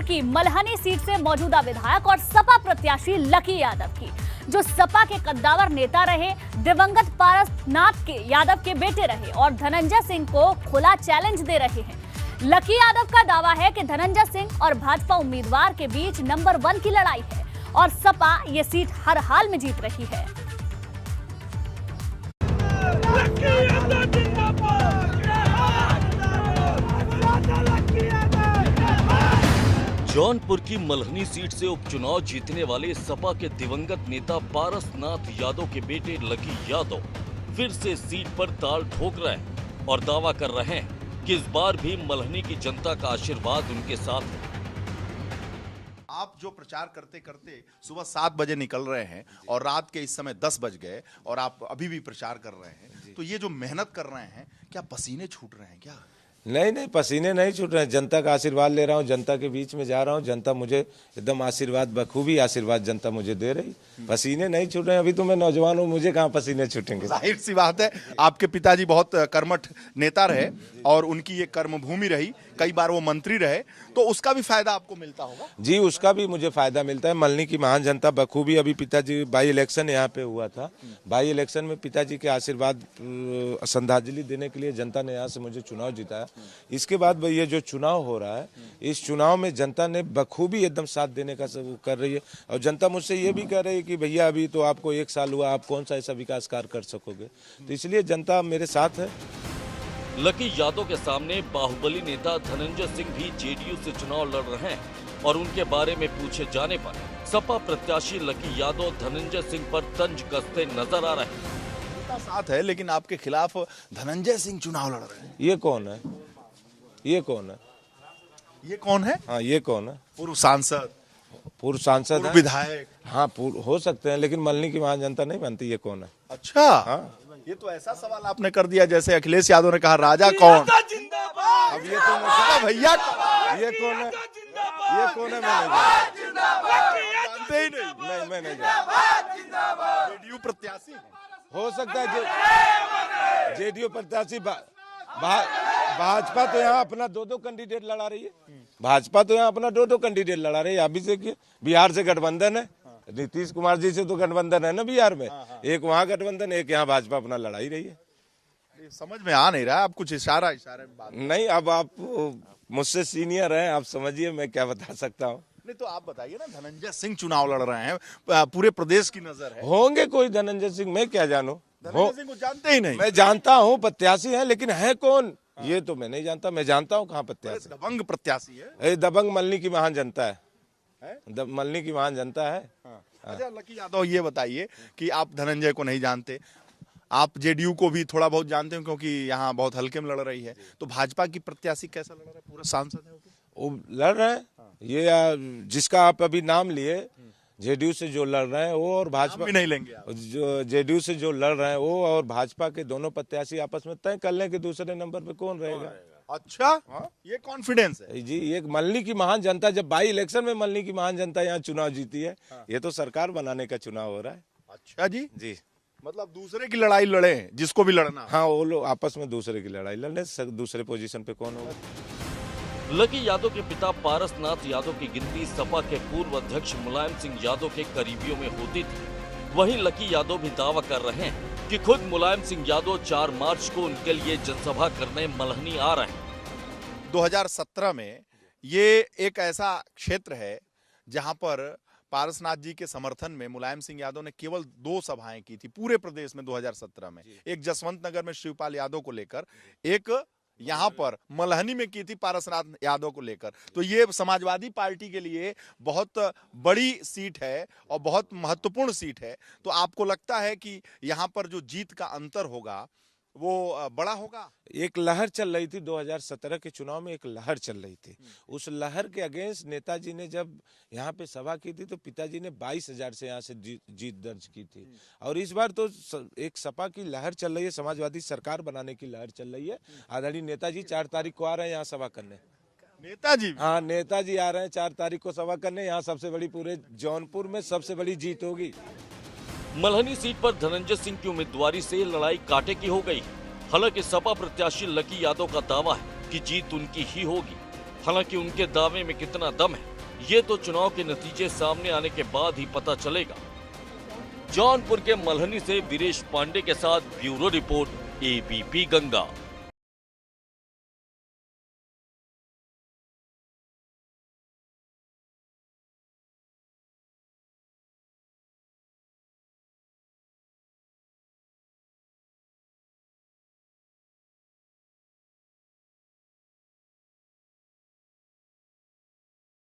जौनपुर की मल्हनी सीट से मौजूदा विधायक और सपा प्रत्याशी लकी यादव की, जो सपा के कद्दावर नेता रहे, दिवंगत पारसनाथ के यादव के बेटे रहे और धनंजय सिंह को खुला चैलेंज दे रहे हैं। लकी यादव का दावा है कि धनंजय सिंह और भाजपा उम्मीदवार के बीच नंबर 1 की लड़ाई है और सपा ये सीट हर हाल में जीत रही है। जौनपुर की मल्हनी सीट से उपचुनाव जीतने वाले सपा के दिवंगत नेता पारसनाथ यादव के बेटे लकी यादव फिर से सीट पर ताल ठोक रहे हैं और दावा कर रहे हैं कि इस बार भी मल्हनी की जनता का आशीर्वाद उनके साथ है। आप जो प्रचार करते करते सुबह 7 बजे निकल रहे हैं और रात के इस समय 10 बज गए और आप अभी भी प्रचार कर रहे हैं, तो ये जो मेहनत कर रहे हैं, क्या पसीने छूट रहे हैं क्या? नहीं, पसीने नहीं छूट रहे हैं। जनता का आशीर्वाद ले रहा हूँ, जनता के बीच में जा रहा हूँ, जनता मुझे एकदम आशीर्वाद, बखूबी आशीर्वाद जनता मुझे दे रही। पसीने नहीं छूट रहे हैं। अभी तो मैं नौजवान हूँ, मुझे कहाँ पसीने छूटेंगे। जाहिर सी बात है, आपके पिताजी बहुत कर्मठ नेता रहे और उनकी ये कर्मभूमि रही, कई बार वो मंत्री रहे, तो उसका भी फायदा आपको मिलता होगा। जी, उसका भी मुझे फायदा मिलता है। मल्हनी की महान जनता बखूबी, अभी पिताजी बाई इलेक्शन यहाँ पे हुआ था, बाई इलेक्शन में पिताजी के आशीर्वाद श्रद्धांजलि देने के लिए जनता ने यहाँ से मुझे चुनाव जिताया। इसके बाद ये जो चुनाव हो रहा है, इस चुनाव में जनता ने बखूबी एकदम साथ देने का सब कर रही है और जनता मुझसे ये भी कह रही है कि भैया अभी तो आपको 1 साल हुआ, आप कौन सा ऐसा विकास कार्य कर सकोगे, तो इसलिए जनता मेरे साथ है। लकी यादव के सामने बाहुबली नेता धनंजय सिंह भी जेडीयू से चुनाव लड़ रहे हैं और उनके बारे में पूछे जाने पर सपा प्रत्याशी लकी यादव धनंजय सिंह पर तंज कसते नजर आ रहे हैं। साथ है, लेकिन आपके खिलाफ धनंजय सिंह चुनाव लड़ रहे हैं। ये कौन है? ये कौन है? ये कौन है? हाँ, ये कौन है? पूर्व सांसद, पूर्व सांसद, विधायक। हाँ, हो सकते हैं, लेकिन मल्हनी की महान जनता नहीं मानती ये कौन है। अच्छा, हाँ, ये तो ऐसा सवाल आपने कर दिया जैसे अखिलेश यादव ने कहा राजा कौन। अब ये तो मुझे भैया ये कौन है? ये कौन है? मैं जानते ही नहीं। मैं नहीं जानता। जेडीयू प्रत्याशी है। हो सकता है जेडीयू प्रत्याशी। भाजपा तो यहाँ अपना 2-2 कैंडिडेट लड़ा रही है। भाजपा तो यहाँ अपना 2-2 कैंडिडेट लड़ा रही है। अभी देखिए, बिहार से गठबंधन है, नीतीश कुमार जी से तो गठबंधन है ना बिहार में। एक वहाँ गठबंधन, एक यहाँ भाजपा अपना लड़ाई रही है। समझ में आ नहीं रहा, आप कुछ इशारे में बात नहीं। अब आप मुझसे सीनियर हैं, आप समझिए, मैं क्या बता सकता हूँ। नहीं तो आप बताइए ना, धनंजय सिंह चुनाव लड़ रहे हैं, पूरे प्रदेश की नजर है। होंगे कोई धनंजय सिंह, मैं क्या जानू। धनंजय सिंह को जानते ही नहीं। मैं जानता हूँ प्रत्याशी है, लेकिन है कौन ये तो मैं नहीं जानता। मैं जानता हूँ कहाँ प्रत्याशी। दबंग प्रत्याशी है। दबंग मल्हनी की महान जनता है। मल्हनी की महान जनता है। अच्छा लकी यादव, ये बताइए कि आप धनंजय को नहीं जानते, आप जेडीयू को भी थोड़ा बहुत जानते हो क्योंकि यहाँ बहुत हल्के में लड़ रही है, तो भाजपा की प्रत्याशी कैसा लड़ रहा है? पूरा सांसद है वो लड़ रहे हैं। ये जिसका आप अभी नाम लिए, जेडीयू से जो लड़ रहे हैं वो और भाजपा भी नहीं लेंगे आप। जो जेडीयू से जो लड़ रहे हैं वो और भाजपा के दोनों प्रत्याशी आपस में तय कर लें कि दूसरे नंबर पे कौन रहेगा। अच्छा, ये कॉन्फिडेंस है जी। एक मल्हनी की महान जनता, जब बाई इलेक्शन में मल्हनी की महान जनता यहाँ चुनाव जीती है, ये तो सरकार बनाने का चुनाव हो रहा है। अच्छा जी। मतलब दूसरे की लड़ाई लड़े, जिसको भी लड़ना। हाँ, वो लोग आपस में दूसरे की लड़ाई लड़ने, दूसरे पोजीशन पे कौन होगा। लकी यादव के पिता पारसनाथ यादव की गिनती सपा के पूर्व अध्यक्ष मुलायम सिंह यादव के करीबियों में होती थी। वहीं लकी यादव भी दावा कर रहे हैं कि खुद मुलायम सिंह यादव 4 मार्च को उनके लिए जनसभा करने मल्हनी आ रहे हैं। 2017 में ये एक ऐसा क्षेत्र है जहां पर पारसनाथ जी के समर्थन में मुलायम सिंह यादव ने केवल 2 सभाएं की थी पूरे प्रदेश में 2017 में। एक जसवंत नगर में शिवपाल यादव को लेकर, एक यहाँ पर मल्हनी में की थी पारसनाथ यादव को लेकर। तो ये समाजवादी पार्टी के लिए बहुत बड़ी सीट है और बहुत महत्वपूर्ण सीट है। तो आपको लगता है कि यहाँ पर जो जीत का अंतर होगा वो बड़ा होगा? एक लहर चल रही थी 2017 के चुनाव में, एक लहर चल रही थी। उस लहर के अगेंस्ट नेताजी ने जब यहाँ पे सभा की थी तो पिताजी ने 22,000 से यहाँ से जीत दर्ज की थी। और इस बार तो एक सपा की लहर चल रही है, समाजवादी सरकार बनाने की लहर चल रही है। आदरणीय नेताजी 4 तारीख को आ रहे हैं यहाँ सभा करने। नेताजी? हाँ, नेताजी आ रहे हैं 4 तारीख को सभा करने। यहाँ सबसे बड़ी, पूरे जौनपुर में सबसे बड़ी जीत होगी। मल्हनी सीट पर धनंजय सिंह की उम्मीदवारी से लड़ाई कांटे की हो गई। हालांकि सपा प्रत्याशी लकी यादव का दावा है कि जीत उनकी ही होगी। हालांकि उनके दावे में कितना दम है, ये तो चुनाव के नतीजे सामने आने के बाद ही पता चलेगा। जौनपुर के मल्हनी से वीरेश पांडे के साथ ब्यूरो रिपोर्ट, एबीपी गंगा।